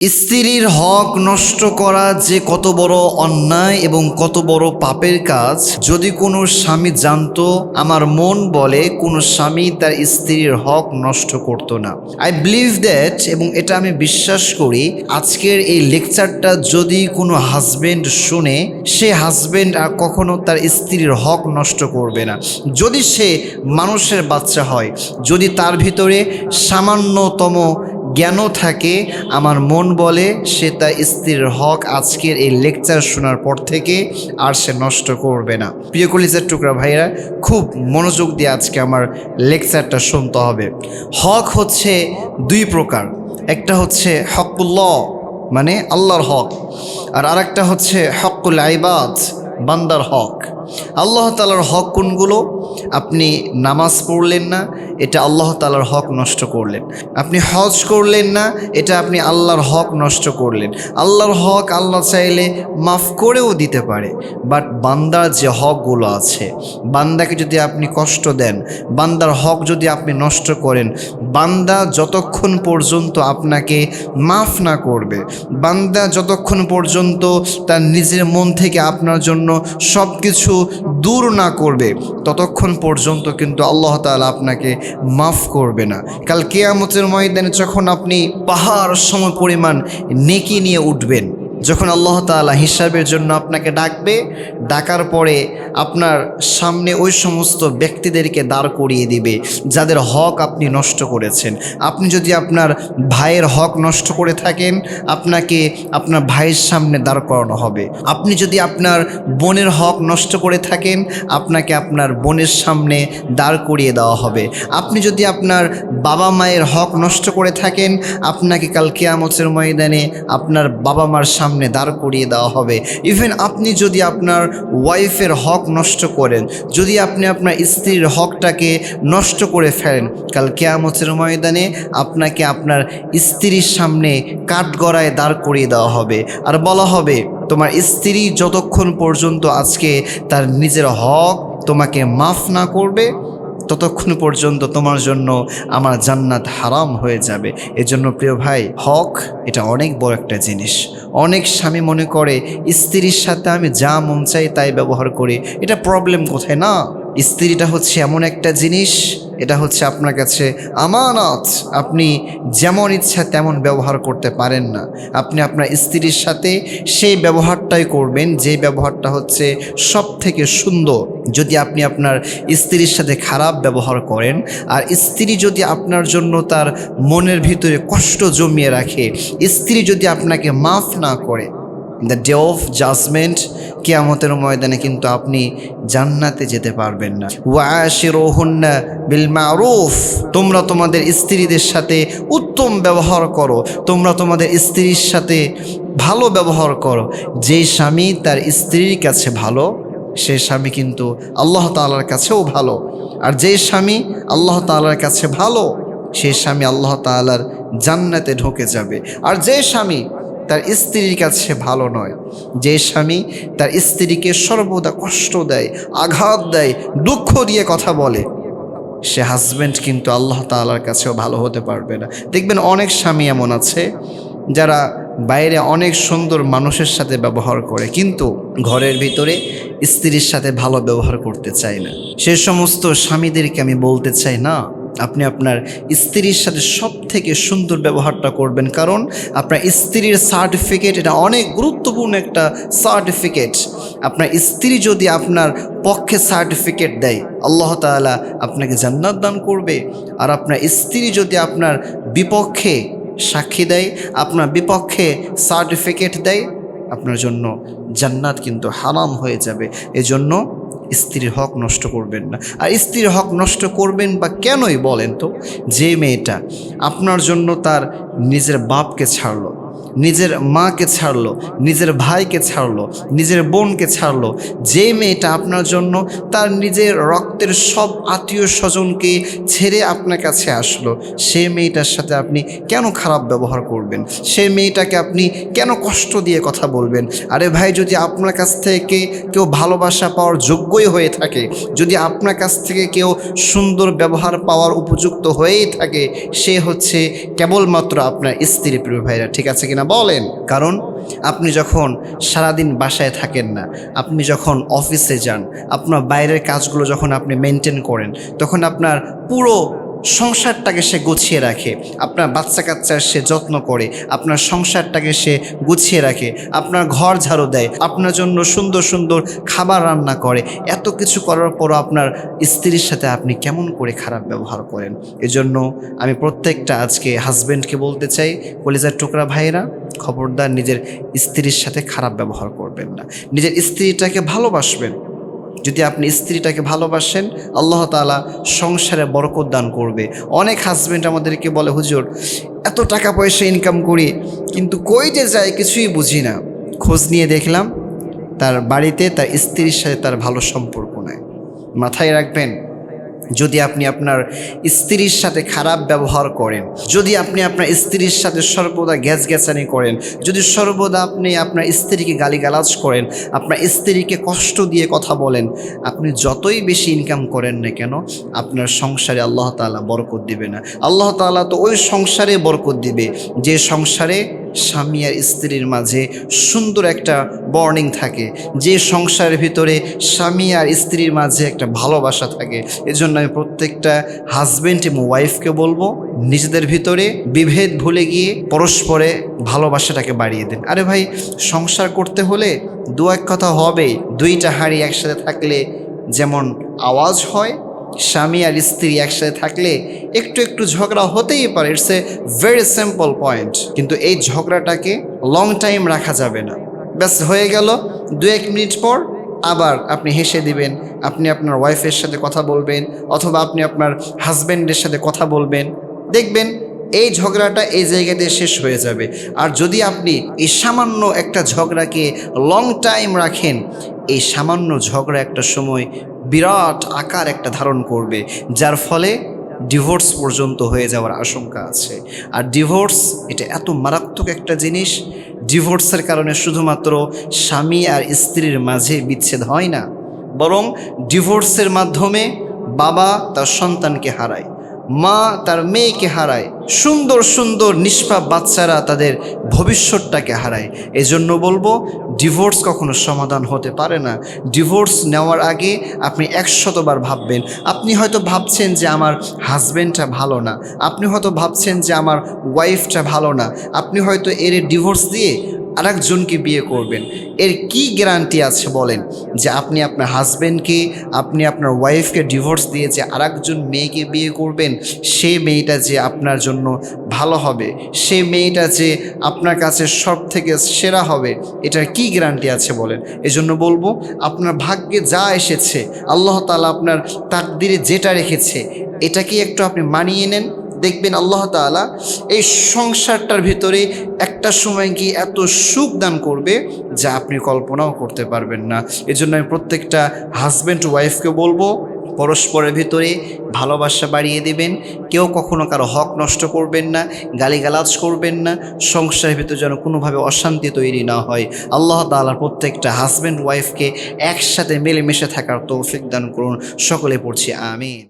স্ত্রীর হক নষ্ট করা যে কত বড় অন্যায় এবং কত বড় পাপের কাজ যদি কোনো স্বামী জানতো, আমার মন বলে কোনো স্বামী তার স্ত্রীর হক নষ্ট করতো না। আই বিলিভ দ্যাট, এবং এটা আমি বিশ্বাস করি, আজকের এই লেকচারটা যদি কোনো হাজবেন্ড শুনে, সে হাজবেন্ড আর কখনো তার স্ত্রীর হক নষ্ট করবে না। যদি সে মানুষের বাচ্চা হয়, যদি তার ভিতরে সামান্যতম জ্ঞানও থাকে, আমার মন বলে সে তার স্ত্রীর হক আজকের এই লেকচার শোনার পর থেকে আর সে নষ্ট করবে না। প্রিয় কলিজার টুকরা ভাইরা, খুব মনোযোগ দিয়ে আজকে আমার লেকচারটা শুনতে হবে। হক হচ্ছে দুই প্রকার, একটা হচ্ছে হকুল্লাহ মানে আল্লাহর হক, আর আরেকটা হচ্ছে হকুল ইবাদ বান্দার হক। আল্লাহ তাআলার হক কোনগুলো? আপনি নামাজ পড়লেন না, এটা আল্লাহ তাআলার হক নষ্ট করলেন। আপনি হজ করলেন না, এটা আপনি আল্লাহর হক নষ্ট করলেন। আল্লাহর হক আল্লাহ চাইলে মাফ করেও দিতে পারে, বাট বান্দার যে হকগুলো আছে, বান্দাকে যদি আপনি কষ্ট দেন, বান্দার হক যদি আপনি নষ্ট করেন, বান্দা যতক্ষণ পর্যন্ত আপনাকে মাফ না করবে, বান্দা যতক্ষণ পর্যন্ত তার নিজের মন থেকে আপনার জন্য সব কিছু দূর না করবে, ততক্ষণ পর্যন্ত কিন্তু আল্লাহ তাআলা আপনাকে মাফ করবে না। কাল কিয়ামতের ময়দানে যখন আপনি পাহাড় সম পরিমাণ নেকি নিয়ে উঠবেন, যখন আল্লাহ তাআলা হিসাবের জন্য আপনাকে ডাকবে, ডাকার পরে আপনার সামনে ওই সমস্ত ব্যক্তিদেরকে দাঁড় করিয়ে দিবে যাদের হক আপনি নষ্ট করেছেন। আপনি যদি আপনার ভাইয়ের হক নষ্ট করে থাকেন, আপনাকে আপনার ভাইয়ের সামনে দাঁড় করানো হবে। আপনি যদি আপনার বোনের হক নষ্ট করে থাকেন, আপনাকে আপনার বোনের সামনে দাঁড় করিয়ে দেওয়া হবে। আপনি যদি আপনার বাবা মায়ের হক নষ্ট করে থাকেন, আপনাকে কাল কিয়ামতের ময়দানে আপনার বাবা মার সামনে দাঁড় করিয়ে দেওয়া হবে। ইভেন আপনি যদি আপনার ওয়াইফের হক নষ্ট করেন, যদি আপনি আপনার স্ত্রীর হকটাকে নষ্ট করে ফেলেন, কাল কিয়ামতের ময়দানে আপনাকে আপনার স্ত্রীর সামনে কাঠগড়ায় দাঁড় করিয়ে দেওয়া হবে, আর বলা হবে তোমার স্ত্রী যতক্ষণ পর্যন্ত আজকে তার নিজের হক তোমাকে মাফ না করবে, ততক্ষণ পর্যন্ত তোমার জন্য আমার জান্নাত হারাম হয়ে যাবে। এজন্য প্রিয় ভাই, হক এটা অনেক বড় একটা জিনিস। অনেক স্বামী মনে করে স্ত্রীর সাথে আমি যা মন চাই তাই ব্যবহার করি, এটা প্রবলেম কোথায়? না, স্ত্রীটা হচ্ছে এমন একটা জিনিস, এটা হচ্ছে আপনার কাছে আমানত। আপনি যেমন ইচ্ছা তেমন ব্যবহার করতে পারেন না। আপনি আপনার স্ত্রীর সাথে সেই ব্যবহারটাই করবেন যে ব্যবহারটা হচ্ছে সব থেকে সুন্দর। যদি আপনি আপনার স্ত্রীর সাথে খারাপ ব্যবহার করেন, আর স্ত্রী যদি আপনার জন্য তার মনের ভিতরে কষ্ট জমিয়ে রাখে, স্ত্রী যদি আপনাকে মাফ না করে, দ্য ডে অফ জাজমেন্ট, কিয়ামতের ময়দানে কিন্তু আপনি জান্নাতে যেতে পারবেন না। ওয়াশিরুহুন্না বিল মারুফ, তোমরা তোমাদের স্ত্রীদের সাথে উত্তম ব্যবহার করো, তোমরা তোমাদের স্ত্রীর সাথে ভালো ব্যবহার করো। যেই স্বামী তার স্ত্রীর কাছে ভালো, সে স্বামী কিন্তু আল্লাহ তাআলার কাছেও ভালো। আর যে স্বামী আল্লাহ তাআলার কাছে ভালো, সেই স্বামী আল্লাহ তাআলার জান্নাতে ঢুকে যাবে। আর যে স্বামী তার স্ত্রীর কাছে ভালো নয়, যে স্বামী তার স্ত্রীকে সর্বদা কষ্ট দেয়, আঘাত দেয়, দুঃখ দিয়ে কথা বলে, সে হাজব্যান্ড কিন্তু আল্লাহ তাআলার কাছেও ভালো হতে পারবে না। দেখবেন অনেক স্বামী এমন আছে যারা বাইরে অনেক সুন্দর মানুষের সাথে ব্যবহার করে, কিন্তু ঘরের ভিতরে স্ত্রীর সাথে ভালো ব্যবহার করতে চায় না। সে সমস্ত স্বামীদেরকে আমি বলতে চাই, না, আপনি আপনার স্ত্রীর সাথে সব থেকে সুন্দর ব্যবহারটা করবেন, কারণ আপনার স্ত্রীর সার্টিফিকেট এটা অনেক গুরুত্বপূর্ণ একটা সার্টিফিকেট। আপনার স্ত্রী যদি আপনার পক্ষে সার্টিফিকেট দেয়, আল্লাহ তাআলা আপনাকে জান্নাত দান করবে। আর আপনার স্ত্রী যদি আপনার বিপক্ষে সাক্ষী দেয়, আপনার বিপক্ষে সার্টিফিকেট দেয়, আপনার জন্য জান্নাত কিন্তু হারাম হয়ে যাবে। এজন্য স্ত্রীর হক নষ্ট করবেন না। আর স্ত্রীর হক নষ্ট করবেন বা কেনই বলেন তো? যে মেয়েটা আপনার জন্য তার নিজের বাপকে ছাড়লো, নিজের মাকে ছাড়লো, নিজের ভাইকে ছাড়লো, নিজের বোনকে ছাড়লো, যে মেয়েটা আপনার জন্য তার নিজের রক্তের সব আত্মীয় স্বজনকে ছেড়ে আপনার কাছে আসলো, সে মেয়েটার সাথে আপনি কেন খারাপ ব্যবহার করবেন? সে মেয়েটাকে আপনি কেন কষ্ট দিয়ে কথা বলবেন? আরে ভাই, যদি আপনার কাছ থেকে কেউ ভালোবাসা পাওয়ার যোগ্যই হয়ে থাকে, যদি আপনার কাছ থেকে কেউ সুন্দর ব্যবহার পাওয়ার উপযুক্ত হয়েই থাকে, সে হচ্ছে কেবলমাত্র আপনার স্ত্রী, প্রিয় ভাইরা। ঠিক আছে কিনা? কিনা বলেন। কারণ আপনি যখন সারাদিন বাসায় থাকেন না, আপনি যখন অফিসে যান, আপনার বাইরের কাজগুলো যখন আপনি মেনটেন করেন, তখন আপনার পুরো সংসারটাকে সে গুছিয়ে রাখে, আপনার বাচ্চা কাচ্চার সে যত্ন করে, আপনার সংসারটাকে সে গুছিয়ে রাখে, আপনার ঘর ঝাড়ু দেয়, আপনার জন্য সুন্দর সুন্দর খাবার রান্না করে। এত কিছু করার পরও আপনার স্ত্রীর সাথে আপনি কেমন করে খারাপ ব্যবহার করেন। এজন্য আমি প্রত্যেকটা আজকে হাজব্যান্ডকে বলতে চাই, কলিজার টুকরা ভাইরা, খবরদার নিজের স্ত্রীর সাথে খারাপ ব্যবহার করবেন না, নিজের স্ত্রীটাকে ভালোবাসবেন। যদি আপনি স্ত্রীটাকে ভালোবাসেন, আল্লাহ তাআলা সংসারে বরকত দান করবে। অনেক হাজবেন্ড আমাদেরকে বলে, হুজুর এত টাকা পয়সা ইনকাম করি কিন্তু কই যে যায় কিছুই বুঝি না। খোঁজ নিয়ে দেখলাম তার বাড়িতে তার স্ত্রীর সাথে তার ভালো সম্পর্ক নাই। মাথায় রাখবেন, যদি আপনি আপনার স্ত্রীর সাথে খারাপ ব্যবহার করেন, যদি আপনি আপনার স্ত্রীর সাথে সর্বদা গ্যাঁচানি করেন, যদি সর্বদা আপনি আপনার স্ত্রীকে গালিগালাজ করেন, আপনার স্ত্রীকে কষ্ট দিয়ে কথা বলেন, আপনি যতই বেশি ইনকাম করেন না কেন, আপনার সংসারে আল্লাহ তাআলা বরকত দিবে না। আল্লাহ তাআলা তো ওই সংসারে বরকত দিবে যে সংসারে স্বামী আর স্ত্রীর মাঝে সুন্দর একটা বর্নিং থাকে, যে সংসারের ভিতরে স্বামী আর স্ত্রীর মাঝে একটা ভালোবাসা থাকে। এজন্য আমি প্রত্যেকটা হাজব্যান্ড এবং ওয়াইফকে বলবো, নিজেদের ভিতরে বিভেদ ভুলে গিয়ে পরস্পরে ভালোবাসাটাকে বাড়িয়ে দেন। আরে ভাই, সংসার করতে হলে দু এক কথা হবেই। দুইটা হাঁড়ি একসাথে থাকলে যেমন আওয়াজ হয়, স্বামী আর স্ত্রী একসাথে থাকলে একটু একটু ঝগড়া হতেই পারে। It's a very simple point. কিন্তু এই ঝগড়াটাকে লং টাইম রাখা যাবে না। ব্যাস হয়ে গেল, 2-1 মিনিট পর আবার আপনি হেসে দিবেন, আপনি আপনার ওয়াইফের সাথে কথা বলবেন, অথবা আপনি আপনার হাজব্যান্ডের সাথে কথা বলবেন, দেখবেন এই ঝগড়াটা এই জায়গাতে শেষ হয়ে যাবে। আর যদি আপনি এই সামান্য একটা ঝগড়াকে লং টাইম রাখেন, এই সামান্য ঝগড়া একটা সময় বিরাট আকার একটা ধারণ করবে, যার ফলে ডিভোর্স পর্যন্ত হয়ে যাওয়ার আশঙ্কা আছে। আর ডিভোর্স এটা এত মারাত্মক একটা জিনিস, ডিভোর্সের কারণে শুধুমাত্র স্বামী আর স্ত্রীর মাঝে বিচ্ছেদ হয় না, বরং ডিভোর্সের মাধ্যমে বাবা তার সন্তানকে হারায়, মা তার মেয়েকে হারায়, সুন্দর সুন্দর নিষ্পাপ বাচ্চারা তাদের ভবিষ্যৎটাকে হারায়। এজন্য বলবো, ডিভোর্স কখনো সমাধান হতে পারে না। ডিভোর্স নেওয়ার আগে আপনি 100 বার ভাববেন। আপনি হয়তো ভাবছেন যে আমার হাজব্যান্ডটা ভালো না, আপনি হয়তো ভাবছেন যে আমার ওয়াইফটা ভালো না, আপনি হয়তো এর ডিভোর্স দিয়ে আরেকজনকে বিয়ে করবেন। এর কি গ্যারান্টি আছে বলেন যে আপনি আপনার হাজব্যান্ডকে, আপনি আপনার ওয়াইফকে ডিভোর্স দিয়ে যে আরেকজন মেয়েকে বিয়ে করবেন, সেই মেয়েটা যে আপনার জন্য ভালো হবে, সেই মেয়েটা যে আপনার কাছে সব থেকে সেরা হবে, এটার কি গ্যারান্টি আছে বলেন? এজন্য বলবো, আপনার ভাগ্যে যা এসেছে, আল্লাহ তাআলা আপনার তাকদিরে যেটা রেখেছে, এটাকে একটু আপনি মানিয়ে নেন। দেখবেন আল্লাহ তাআলা এই সংসারটার ভিতরে একটা সময় গিয়ে এত সুখ দান করবে যা আপনি কল্পনাও করতে পারবেন না। এজন্য আমি প্রত্যেকটা হাজব্যান্ড ওয়াইফকে বলবো, পরস্পরের ভিতরে ভালোবাসা বাড়িয়ে দেবেন, কেউ কখনো কারো হক নষ্ট করবেন না, গালিগালাজ করবেন না, সংসারের ভিতরে যেন কোনোভাবে অশান্তি তৈরি না হয়। আল্লাহ তাআলা প্রত্যেকটা হাজব্যান্ড ওয়াইফকে একসাথে মিলেমিশে থাকার তৌফিক দান করুন। সকলে পড়ছি আমিন।